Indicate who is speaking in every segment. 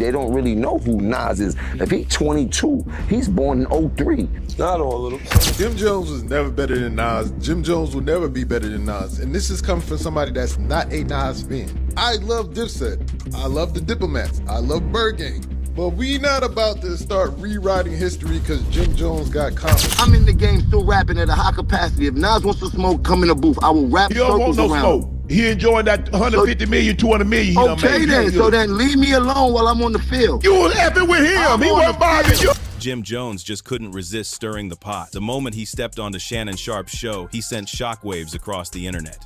Speaker 1: They don't really know who Nas is. If he's 22, he's born in 03.
Speaker 2: Not all of them.
Speaker 3: Jim Jones was never better than Nas. Jim Jones will never be better than Nas. And this is coming from somebody that's not a Nas fan. I love Dipset. I love the Diplomats. I love Bird Gang. But we not about to start rewriting history because Jim Jones got confidence.
Speaker 4: I'm in the game still rapping at a high capacity. If Nas wants to smoke, come in the booth. I will rap circles around.
Speaker 5: He don't want no smoke. He enjoying that 150 million, 200 million.
Speaker 4: Okay then, so then leave me alone while I'm on the field.
Speaker 5: You was effing with him. He wasn't bothering you.
Speaker 6: Jim Jones just couldn't resist stirring the pot. The moment he stepped onto Shannon Sharpe's show, he sent shockwaves across the internet.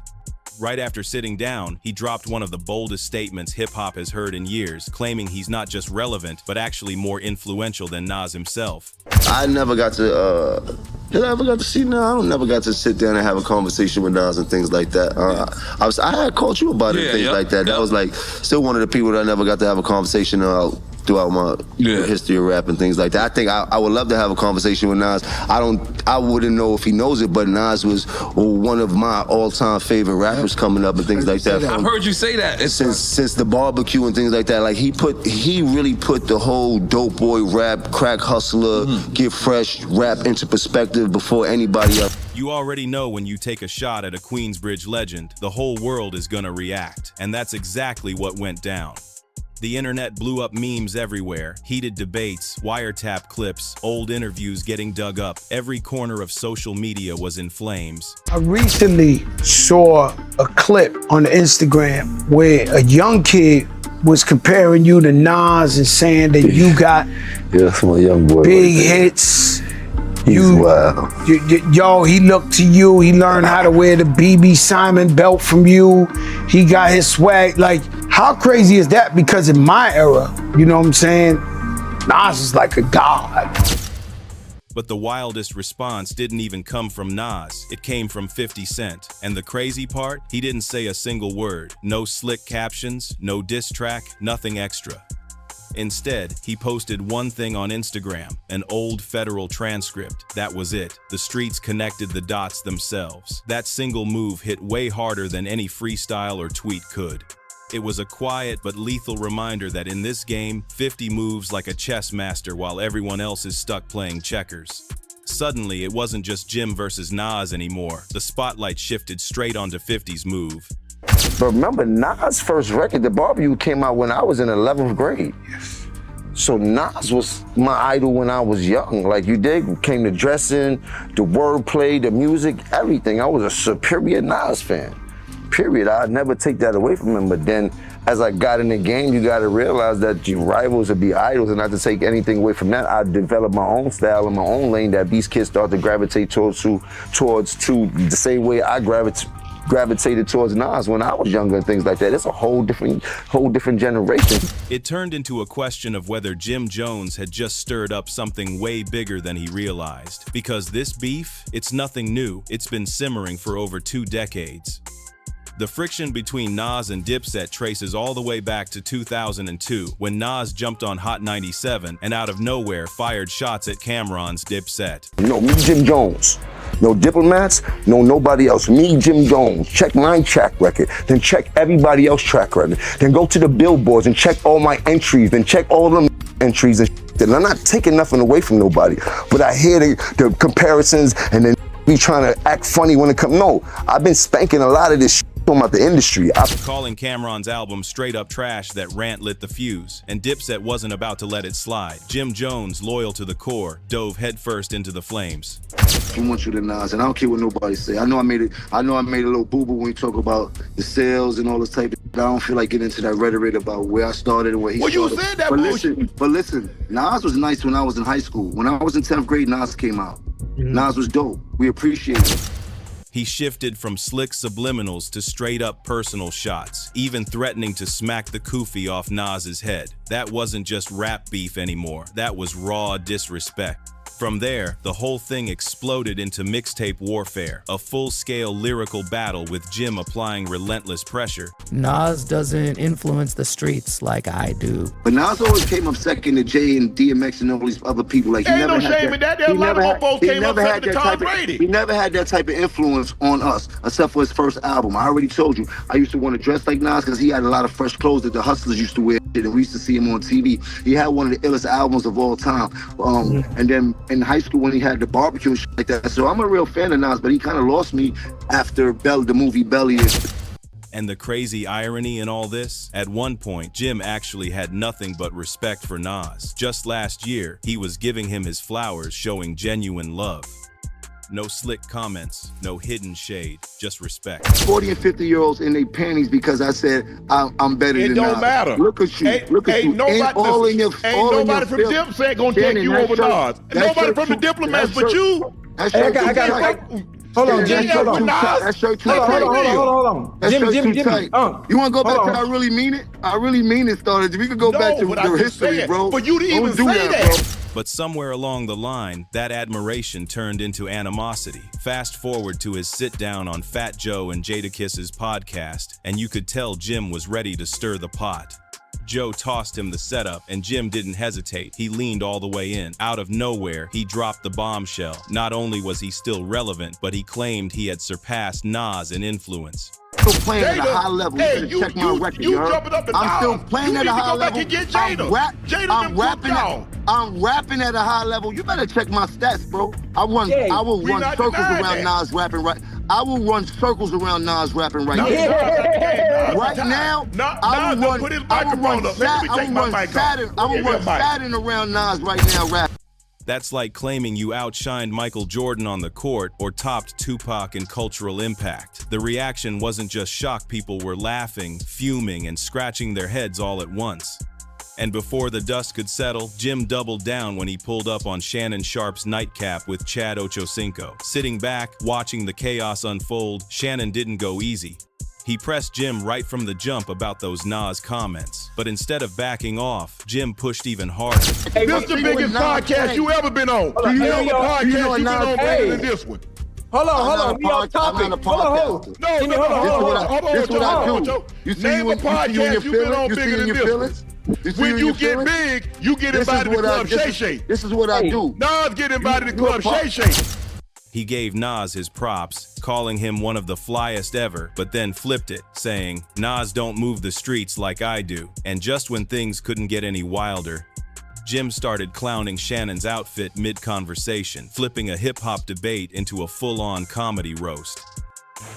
Speaker 6: Right after sitting down, he dropped one of the boldest statements hip-hop has heard in years, claiming he's not just relevant, but actually more influential than Nas himself.
Speaker 7: I never got to, did I ever got to see Nas? I never got to sit down and have a conversation with Nas and things like that. I had called you about it and things like that. That was like, still one of the people that I never got to have a conversation throughout my history of rap and things like that. I think I would love to have a conversation with Nas. I wouldn't know if he knows it, but Nas was one of my all-time favorite rappers coming up and things like that.
Speaker 2: I've heard you say that.
Speaker 7: Since the barbecue and things like that. Like he really put the whole dope boy rap, crack hustler, get fresh rap into perspective before anybody else.
Speaker 6: You already know when you take a shot at a Queensbridge legend, the whole world is gonna react. And that's exactly what went down. The internet blew up memes everywhere, heated debates, wiretap clips, old interviews getting dug up. Every corner of social media was in flames.
Speaker 8: I recently saw a clip on Instagram where a young kid was comparing you to Nas and saying that you got
Speaker 1: that's my young boy
Speaker 8: big hits.
Speaker 1: He's wild.
Speaker 8: Yo, he looked to you. He learned how to wear the BB Simon belt from you. He got his swag. Like, how crazy is that? Because in my era, you know what I'm saying? Nas is like a god.
Speaker 6: But the wildest response didn't even come from Nas. It came from 50 Cent. And the crazy part, he didn't say a single word. No slick captions, no diss track, nothing extra. Instead, he posted one thing on Instagram, an old federal transcript. That was it. The streets connected the dots themselves. That single move hit way harder than any freestyle or tweet could. It was a quiet but lethal reminder that in this game, 50 moves like a chess master while everyone else is stuck playing checkers. Suddenly, it wasn't just Jim versus Nas anymore. The spotlight shifted straight onto 50's move.
Speaker 1: But remember, Nas' first record, The Barbecue, came out when I was in 11th grade.
Speaker 8: Yes.
Speaker 1: So Nas was my idol when I was young. Like you did, came to dressing, the wordplay, the music, everything. I was a superior Nas fan, period. I'd never take that away from him. But then as I got in the game, you gotta realize that your rivals would be idols, and not to take anything away from that, I developed my own style and my own lane that these kids start to gravitate towards the same way I gravitated towards Nas when I was younger and things like that. It's a whole different generation.
Speaker 6: It turned into a question of whether Jim Jones had just stirred up something way bigger than he realized. Because this beef, it's nothing new. It's been simmering for over 2 decades. The friction between Nas and Dipset traces all the way back to 2002, when Nas jumped on Hot 97 and out of nowhere fired shots at Cameron's Dipset.
Speaker 1: No, me, Jim Jones. No Diplomats, no nobody else. Me, Jim Jones. Check my track record, then check everybody else's track record. Then go to the billboards and check all my entries, then check all them entries and shit. And I'm not taking nothing away from nobody, but I hear the comparisons and then be trying to act funny when it comes. No, I've been spanking a lot of this shit about the industry.
Speaker 6: Calling Cameron's album straight up trash, that rant lit the fuse, and Dipset wasn't about to let it slide. Jim Jones, loyal to the core, dove headfirst into the flames.
Speaker 4: I want you to Nas, and I don't care what nobody say. I know I made a little boo-boo when you talk about the sales and all this type of shit. I don't feel like getting into that rhetoric about where I started and where he started.
Speaker 5: Well, you said that bullshit.
Speaker 4: But listen, Nas was nice when I was in high school. When I was in 10th grade, Nas came out. Nas was dope. We appreciate it.
Speaker 6: He shifted from slick subliminals to straight-up personal shots, even threatening to smack the kufi off Nas's head. That wasn't just rap beef anymore. That was raw disrespect. From there, the whole thing exploded into mixtape warfare, a full-scale lyrical battle with Jim applying relentless pressure.
Speaker 9: Nas doesn't influence the streets like I do.
Speaker 4: But Nas always came up second to Jay and DMX and all these other people. Like,
Speaker 5: Ain't no shame in that. There a lot of mofos came up second to Tom Brady.
Speaker 4: He never had that type of influence on us, except for his first album. I already told you, I used to want to dress like Nas because he had a lot of fresh clothes that the hustlers used to wear, and we used to see him on TV. He had one of the illest albums of all time. And then in high school when he had the barbecue and shit like that. So I'm a real fan of Nas, but he kind of lost me after the movie Belly.
Speaker 6: And the crazy irony in all this? At one point, Jim actually had nothing but respect for Nas. Just last year, he was giving him his flowers, showing genuine love. No slick comments, no hidden shade, just respect.
Speaker 4: 40 and 50-year-olds in their panties because I said I'm better than Nas.
Speaker 5: It don't matter.
Speaker 4: Look at you. Look at you.
Speaker 5: Nobody from Dipset gonna take you over Nas. Nobody from the Diplomats but you.
Speaker 10: Hold on, Jim. Hold on.
Speaker 4: That shirt too tight.
Speaker 10: Hold on.
Speaker 4: Jim. You want to go back to I Really Mean It? I Really Mean It started. We could go back to the history, bro.
Speaker 5: For you to even say that.
Speaker 6: But somewhere along the line, that admiration turned into animosity. Fast forward to his sit-down on Fat Joe and Jadakiss's podcast, and you could tell Jim was ready to stir the pot. Joe tossed him the setup, and Jim didn't hesitate. He leaned all the way in. Out of nowhere, he dropped the bombshell. Not only was he still relevant, but he claimed he had surpassed Nas in influence.
Speaker 4: I'm still playing at a high level. You check my record, I'm still playing at a high level. I'm rapping at a high level. You better check my stats, bro. I will run circles around Nas rapping right. I will run circles around Nas rapping right now. Right now, I will run Saturn around Nas right now rapping.
Speaker 6: That's like claiming you outshined Michael Jordan on the court or topped Tupac in cultural impact. The reaction wasn't just shock, people were laughing, fuming, and scratching their heads all at once. And before the dust could settle, Jim doubled down when he pulled up on Shannon Sharpe's nightcap with Chad Ochocinco. Sitting back, watching the chaos unfold, Shannon didn't go easy. He pressed Jim right from the jump about those Nas comments. But instead of backing off, Jim pushed even harder.
Speaker 5: Hey, this the biggest podcast you ever been on. Do you know the podcast you've been on better than this one?
Speaker 10: Hold on. We on topic. Hold on.
Speaker 5: This is what I do. Name a podcast you've been on bigger than this one. When you get big, you get invited to Club Shay Shay.
Speaker 4: This is what I do.
Speaker 5: Nas get invited to Club Shay Shay.
Speaker 6: He gave Nas his props, calling him one of the flyest ever, but then flipped it, saying, Nas don't move the streets like I do. And just when things couldn't get any wilder, Jim started clowning Shannon's outfit mid-conversation, flipping a hip-hop debate into a full-on comedy roast.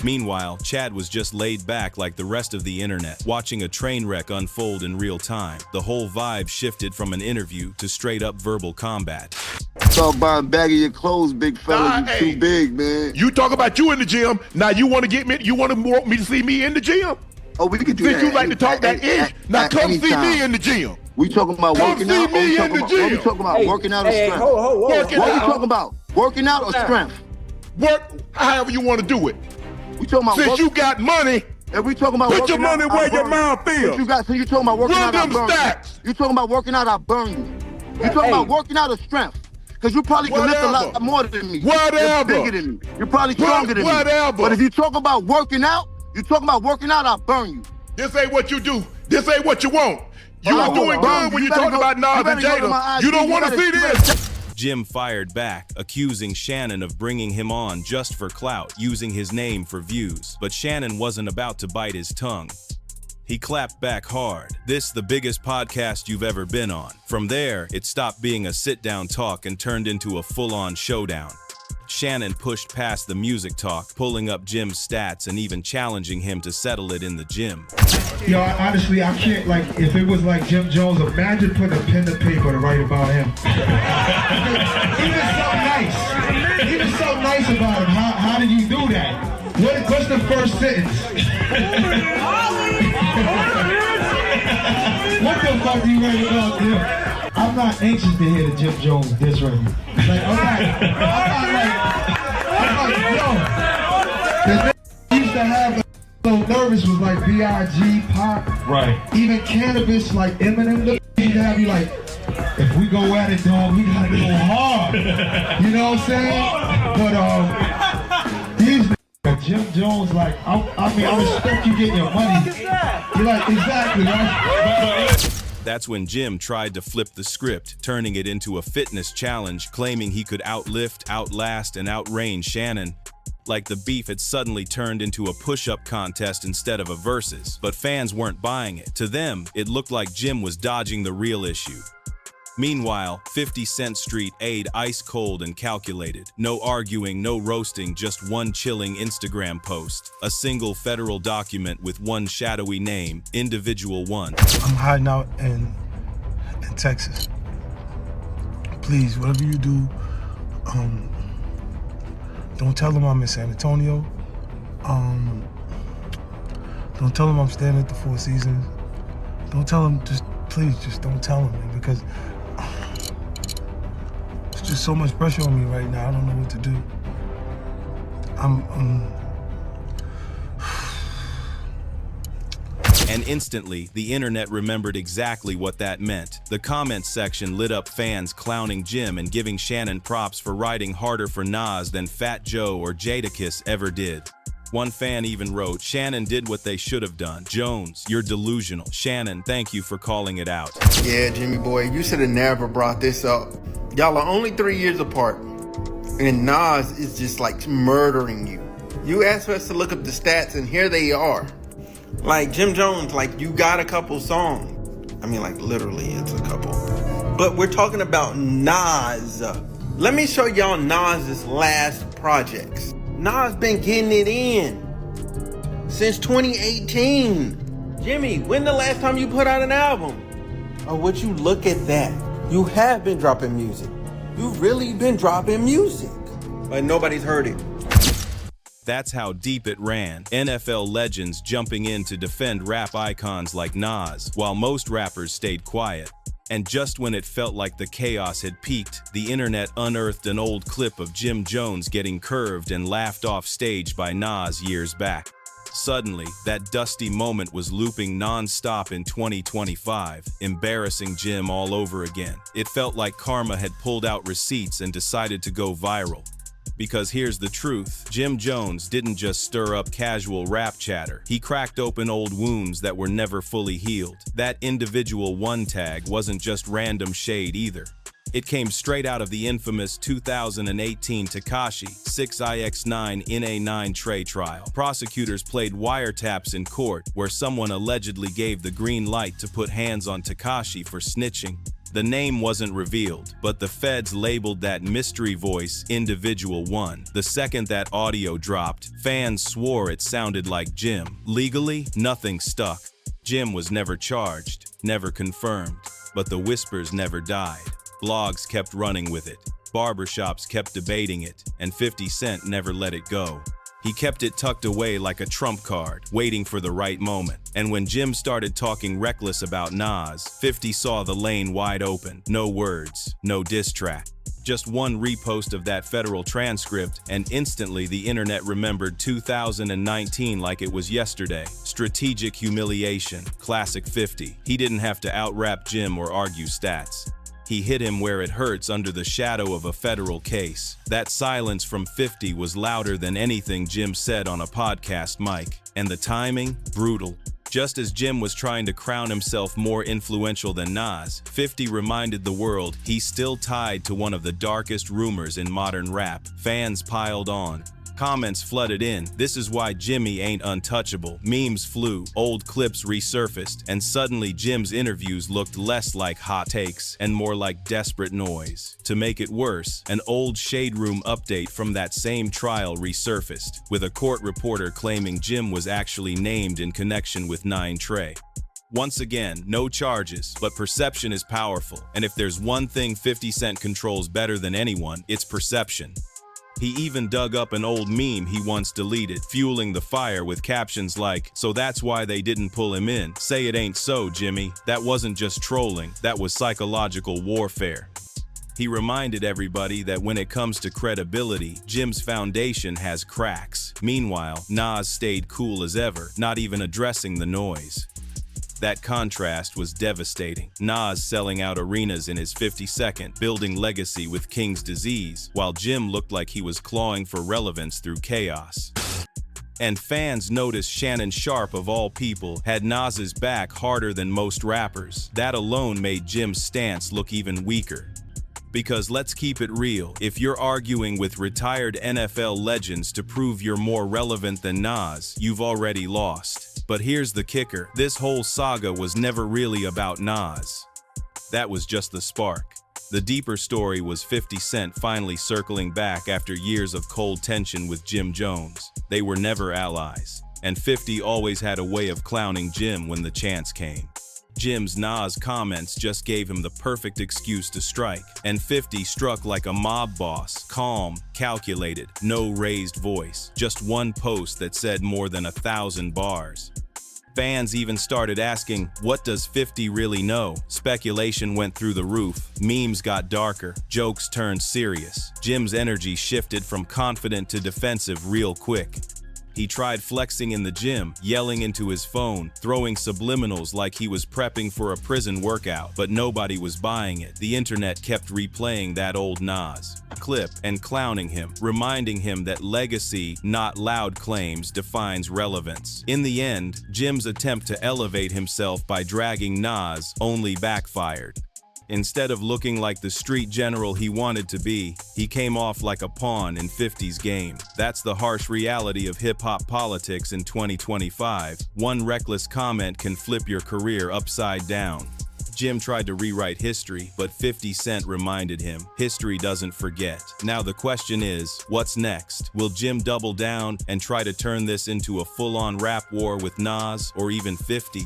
Speaker 6: Meanwhile, Chad was just laid back like the rest of the internet, watching a train wreck unfold in real time. The whole vibe shifted from an interview to straight-up verbal combat.
Speaker 4: Talk about a bag of your clothes, big fella. You too big, man.
Speaker 5: You talk about you in the gym. Now you want to get me? You want me to see me in the gym?
Speaker 4: Oh, we can do
Speaker 5: Since
Speaker 4: that.
Speaker 5: you like to talk that ish, now come see me in the gym.
Speaker 4: We talking about working out. We talking about working out or strength. What we talking about? Working out or strength?
Speaker 5: Work however you want to do it.
Speaker 4: We talking about
Speaker 5: since you got money.
Speaker 4: And we talking about
Speaker 5: put your money where your mouth is.
Speaker 4: So you talking about working out?
Speaker 5: Run them stacks.
Speaker 4: You talking about working out? I burn you. You talking about working out or strength? Because you probably can lift a lot more than me.
Speaker 5: Whatever.
Speaker 4: You're bigger than me. You're probably stronger than me.
Speaker 5: Whatever.
Speaker 4: But if you talk about working out, I burn you.
Speaker 5: This ain't what you do. This ain't what you want. You are doing good when you talk about Nas and Jada. You don't want to see this.
Speaker 6: Jim fired back, accusing Shannon of bringing him on just for clout, using his name for views. But Shannon wasn't about to bite his tongue. He clapped back hard. This the biggest podcast you've ever been on. From there, it stopped being a sit-down talk and turned into a full-on showdown. Shannon pushed past the music talk, pulling up Jim's stats and even challenging him to settle it in the gym.
Speaker 11: Yo, honestly, I can't, like, if it was like Jim Jones, imagine putting a pen to paper to write about him. Even so nice about him. How did you do that? What's the first sentence? What the fuck do you write about him? I'm not anxious to hear the Jim Jones diss record. Like, I'm like, yo, the thing used to have so nervous was like B.I.G., Pop.
Speaker 5: Right.
Speaker 11: Even Cannabis, like Eminem, used to have you like, if we go at it, dog, we gotta go hard. You know what I'm saying? But these Jim Jones, like, I respect you getting your money. You're like, exactly, right?
Speaker 6: That's when Jim tried to flip the script, turning it into a fitness challenge, claiming he could outlift, outlast, and outrange Shannon. Like the beef had suddenly turned into a push-up contest instead of a versus. But fans weren't buying it. To them, it looked like Jim was dodging the real issue. Meanwhile, 50 Cent Street ate ice cold and calculated. No arguing, no roasting, just one chilling Instagram post. A single federal document with one shadowy name, Individual One.
Speaker 8: I'm hiding out in Texas. Please, whatever you do, don't tell them I'm in San Antonio. Don't tell them I'm staying at the Four Seasons. Don't tell them, please, don't tell them, man, because there's just so much pressure on me right now. I don't know what to do.
Speaker 6: And instantly, the internet remembered exactly what that meant. The comments section lit up fans clowning Jim and giving Shannon props for riding harder for Nas than Fat Joe or Jadakiss ever did. One fan even wrote, "Shannon did what they should have done. Jones, you're delusional. Shannon, thank you for calling it out."
Speaker 12: Yeah, Jimmy boy, you should have never brought this up. Y'all are only 3 years apart, and Nas is just like murdering you. You asked us to look up the stats, and here they are. Like Jim Jones, like you got a couple songs. I mean, like literally it's a couple. But we're talking about Nas. Let me show y'all Nas's last projects. Nas been getting it in since 2018. Jimmy, when the last time you put out an album? Oh, would you look at that? You have been dropping music. You've really been dropping music. But nobody's heard it.
Speaker 6: That's how deep it ran. NFL legends jumping in to defend rap icons like Nas, while most rappers stayed quiet. And just when it felt like the chaos had peaked, the internet unearthed an old clip of Jim Jones getting curved and laughed off stage by Nas years back. Suddenly, that dusty moment was looping non-stop in 2025, embarrassing Jim all over again. It felt like karma had pulled out receipts and decided to go viral. Because here's the truth, Jim Jones didn't just stir up casual rap chatter. He cracked open old wounds that were never fully healed. That Individual One tag wasn't just random shade either. It came straight out of the infamous 2018 Tekashi 6ix9ine NA9 Trey trial. Prosecutors played wiretaps in court where someone allegedly gave the green light to put hands on Tekashi for snitching. The name wasn't revealed, but the feds labeled that mystery voice Individual One. The second that audio dropped, fans swore it sounded like Jim. Legally, nothing stuck. Jim was never charged, never confirmed, but the whispers never died. Blogs kept running with it, barbershops kept debating it, and 50 Cent never let it go. He kept it tucked away like a trump card, waiting for the right moment. And when Jim started talking reckless about Nas, 50 saw the lane wide open. No words, no diss track. Just one repost of that federal transcript, and instantly the internet remembered 2019 like it was yesterday. Strategic humiliation, classic 50. He didn't have to out-rap Jim or argue stats. He hit him where it hurts under the shadow of a federal case. That silence from 50 was louder than anything Jim said on a podcast mic. And the timing? Brutal. Just as Jim was trying to crown himself more influential than Nas, 50 reminded the world he's still tied to one of the darkest rumors in modern rap. Fans piled on. Comments flooded in. This is why Jimmy ain't untouchable. Memes flew, old clips resurfaced, and suddenly Jim's interviews looked less like hot takes and more like desperate noise. To make it worse, an old Shade Room update from that same trial resurfaced, with a court reporter claiming Jim was actually named in connection with 9 Trey. Once again, no charges, but perception is powerful, and if there's one thing 50 Cent controls better than anyone, it's perception. He even dug up an old meme he once deleted, fueling the fire with captions like, "So that's why they didn't pull him in. Say it ain't so, Jimmy. That wasn't just trolling, that was psychological warfare." He reminded everybody that when it comes to credibility, Jim's foundation has cracks. Meanwhile, Nas stayed cool as ever, not even addressing the noise. That contrast was devastating. Nas selling out arenas in his 52nd, building legacy with King's disease, while Jim looked like he was clawing for relevance through chaos. And fans noticed Shannon Sharpe, of all people, had Nas's back harder than most rappers. That alone made Jim's stance look even weaker. Because let's keep it real, if you're arguing with retired NFL legends to prove you're more relevant than Nas, you've already lost. But here's the kicker, this whole saga was never really about Nas. That was just the spark. The deeper story was 50 Cent finally circling back after years of cold tension with Jim Jones. They were never allies, and 50 always had a way of clowning Jim when the chance came. Jim's Nas comments just gave him the perfect excuse to strike, and 50 struck like a mob boss, calm, calculated, no raised voice, just one post that said more than 1,000 bars. Fans even started asking, what does 50 really know? Speculation went through the roof, memes got darker, jokes turned serious. Jim's energy shifted from confident to defensive real quick. He tried flexing in the gym, yelling into his phone, throwing subliminals like he was prepping for a prison workout, but nobody was buying it. The internet kept replaying that old Nas clip and clowning him, reminding him that legacy, not loud claims, defines relevance. In the end, Jim's attempt to elevate himself by dragging Nas only backfired. Instead of looking like the street general he wanted to be, he came off like a pawn in 50's game. That's the harsh reality of hip-hop politics in 2025. One reckless comment can flip your career upside down. Jim tried to rewrite history, but 50 Cent reminded him, history doesn't forget. Now the question is, what's next? Will Jim double down and try to turn this into a full-on rap war with Nas or even 50?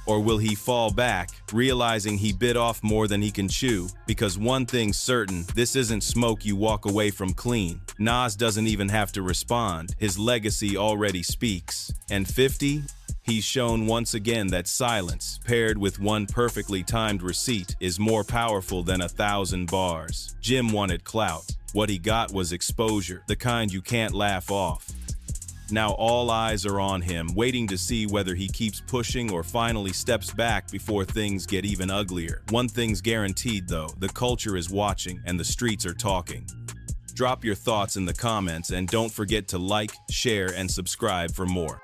Speaker 6: Or will he fall back, realizing he bit off more than he can chew? Because one thing's certain, this isn't smoke you walk away from clean. Nas doesn't even have to respond, his legacy already speaks. And 50? He's shown once again that silence, paired with one perfectly timed receipt, is more powerful than 1,000 bars. Jim wanted clout. What he got was exposure, the kind you can't laugh off. Now all eyes are on him, waiting to see whether he keeps pushing or finally steps back before things get even uglier. One thing's guaranteed though, the culture is watching and the streets are talking. Drop your thoughts in the comments and don't forget to like, share, and subscribe for more.